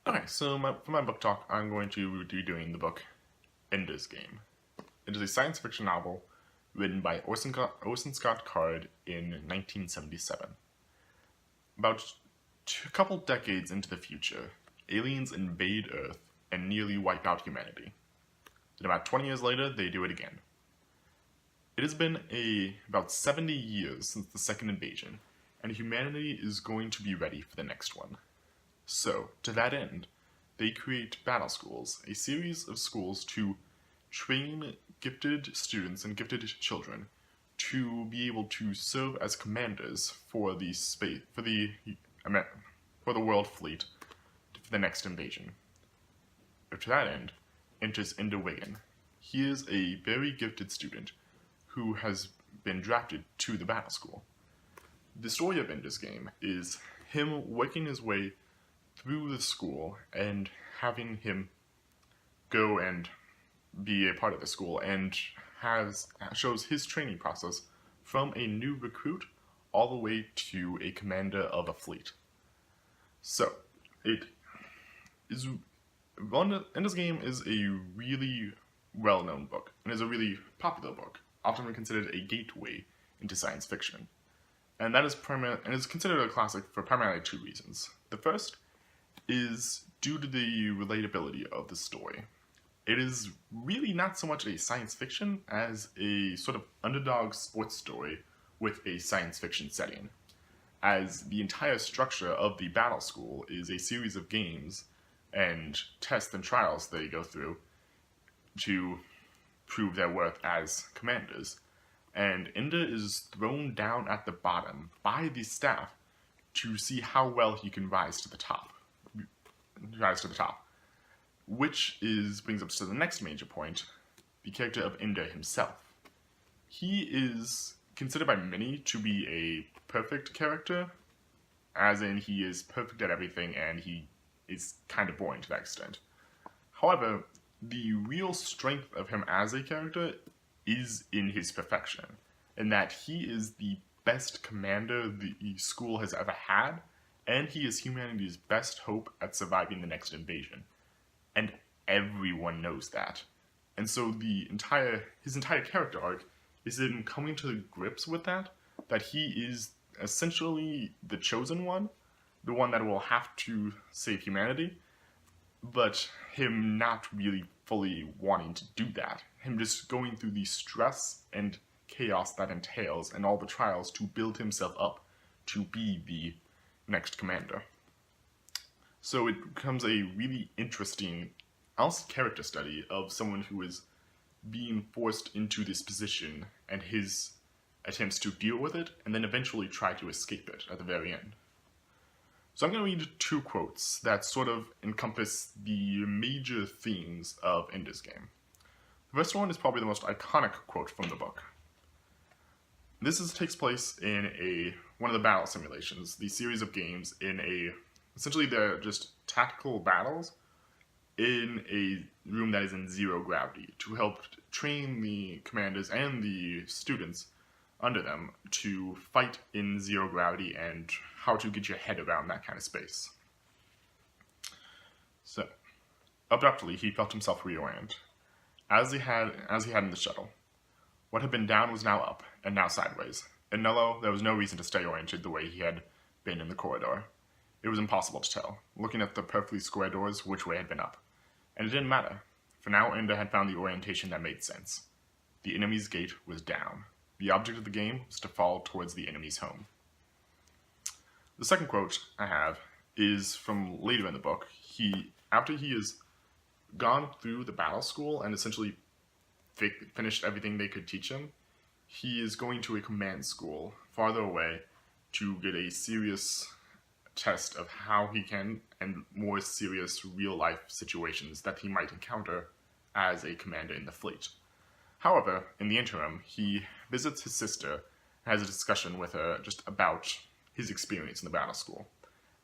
Okay, so for my book talk, I'm going to be doing the book Ender's Game. It is a science fiction novel written by Orson Scott Card in 1977. About a couple decades into the future, aliens invade Earth and nearly wipe out humanity. Then about 20 years later, they do it again. It has been about 70 years since the second invasion, and humanity is going to be ready for the next one. So, to that end, they create battle schools, a series of schools to train gifted students and gifted children to be able to serve as commanders for the world fleet for the next invasion. To that end, enters Ender Wiggin. He is a very gifted student who has been drafted to the battle school. The story of Ender's Game is him working his way through the school and having him go and be a part of the school, and shows his training process from a new recruit all the way to a commander of a fleet. So, Ender's Game is a really well-known book, and is a really popular book, often considered a gateway into science fiction. And that is considered a classic for primarily two reasons. The first is due to the relatability of the story. It is really not so much a science fiction as a sort of underdog sports story with a science fiction setting, as the entire structure of the battle school is a series of games and tests and trials they go through to prove their worth as commanders. And Ender is thrown down at the bottom by the staff to see how well he can rise to the top. Which brings us to the next major point, the character of Ender himself. He is considered by many to be a perfect character, as in he is perfect at everything and he is kind of boring to that extent. However, the real strength of him as a character is in his perfection, in that he is the best commander the school has ever had, and he is humanity's best hope at surviving the next invasion. And everyone knows that. And so his entire character arc is him coming to grips with that he is essentially the chosen one, the one that will have to save humanity, but him not really fully wanting to do that. Him just going through the stress and chaos that entails and all the trials to build himself up to be the next commander. So it becomes a really interesting character study of someone who is being forced into this position and his attempts to deal with it and then eventually try to escape it at the very end. So I'm going to read two quotes that sort of encompass the major themes of Ender's Game. The first one is probably the most iconic quote from the book. This takes place in one of the battle simulations, the series of games essentially they're just tactical battles in a room that is in zero gravity to help train the commanders and the students under them to fight in zero gravity and how to get your head around that kind of space. So, abruptly, he felt himself reorient, as he had in the shuttle. What had been down was now up, and now sideways. In Nello, there was no reason to stay oriented the way he had been in the corridor. It was impossible to tell, looking at the perfectly square doors, which way had been up. And it didn't matter, for now Ender had found the orientation that made sense. The enemy's gate was down. The object of the game was to fall towards the enemy's home. The second quote I have is from later in the book. After he has gone through the battle school and essentially finished everything they could teach him, he is going to a command school farther away to get a serious test of how he can, and more serious real-life situations that he might encounter as a commander in the fleet. However, in the interim, he visits his sister and has a discussion with her just about his experience in the battle school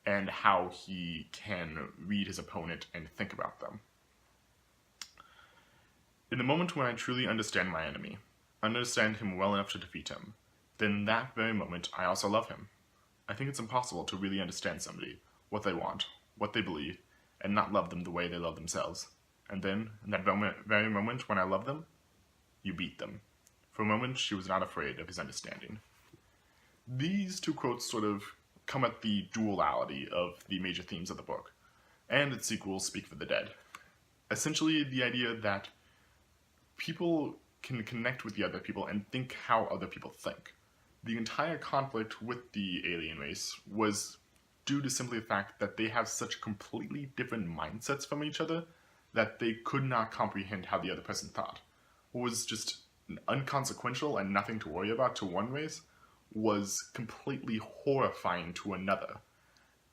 and how he can read his opponent and think about them. In the moment when I truly understand my enemy, understand him well enough to defeat him, then that very moment I also love him. I think it's impossible to really understand somebody, what they want, what they believe, and not love them the way they love themselves. And then, in that very moment when I love them, you beat them. For a moment, she was not afraid of his understanding. These two quotes sort of come at the duality of the major themes of the book, and its sequel, Speak for the Dead. Essentially, the idea that people can connect with the other people and think how other people think. The entire conflict with the alien race was due to simply the fact that they have such completely different mindsets from each other that they could not comprehend how the other person thought. What was just inconsequential and nothing to worry about to one race was completely horrifying to another.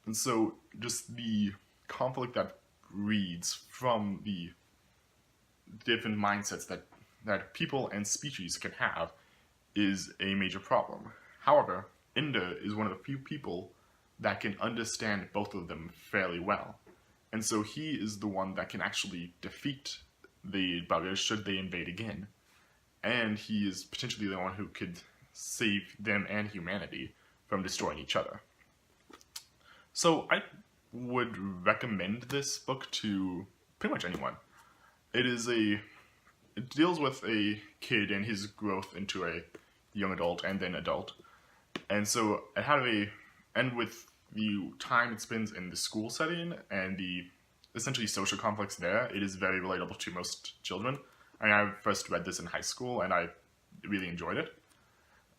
And so just the conflict that reads from the different mindsets that people and species can have is a major problem. However, Ender is one of the few people that can understand both of them fairly well. And so he is the one that can actually defeat the buggers should they invade again. And he is potentially the one who could save them and humanity from destroying each other. So I would recommend this book to pretty much anyone. It deals with a kid and his growth into a young adult and then adult. And so and with the time it spends in the school setting and the essentially social conflicts there, it is very relatable to most children. I mean, I first read this in high school and I really enjoyed it.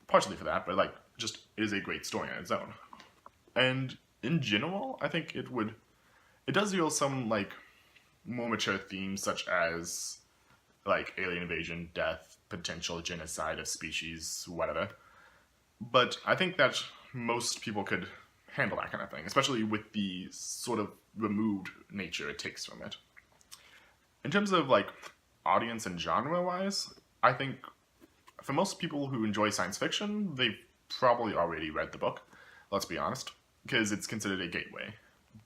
Partially for that, but it is a great story on its own. And in general, I think it does deal some more mature themes such as alien invasion, death, potential genocide of species, whatever. But I think that most people could handle that kind of thing, especially with the sort of removed nature it takes from it. In terms of audience and genre-wise, I think for most people who enjoy science fiction, they've probably already read the book, let's be honest, because it's considered a gateway.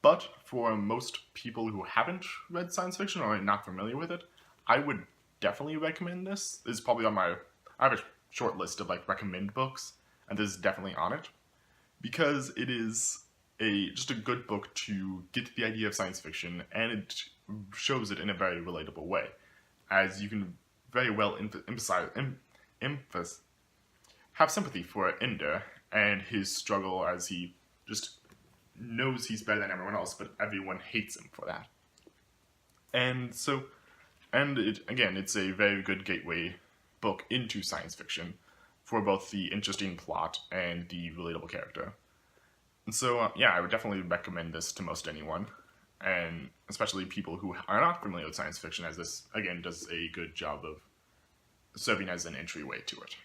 But for most people who haven't read science fiction or are not familiar with it, I would definitely recommend this. This is probably I have a short list of recommend books, and this is definitely on it, because it is just a good book to get the idea of science fiction, and it shows it in a very relatable way, as you can very well have sympathy for Ender and his struggle as he just knows he's better than everyone else, but everyone hates him for that. It's a very good gateway book into science fiction for both the interesting plot and the relatable character. And so, I would definitely recommend this to most anyone, and especially people who are not familiar with science fiction, as this, again, does a good job of serving as an entryway to it.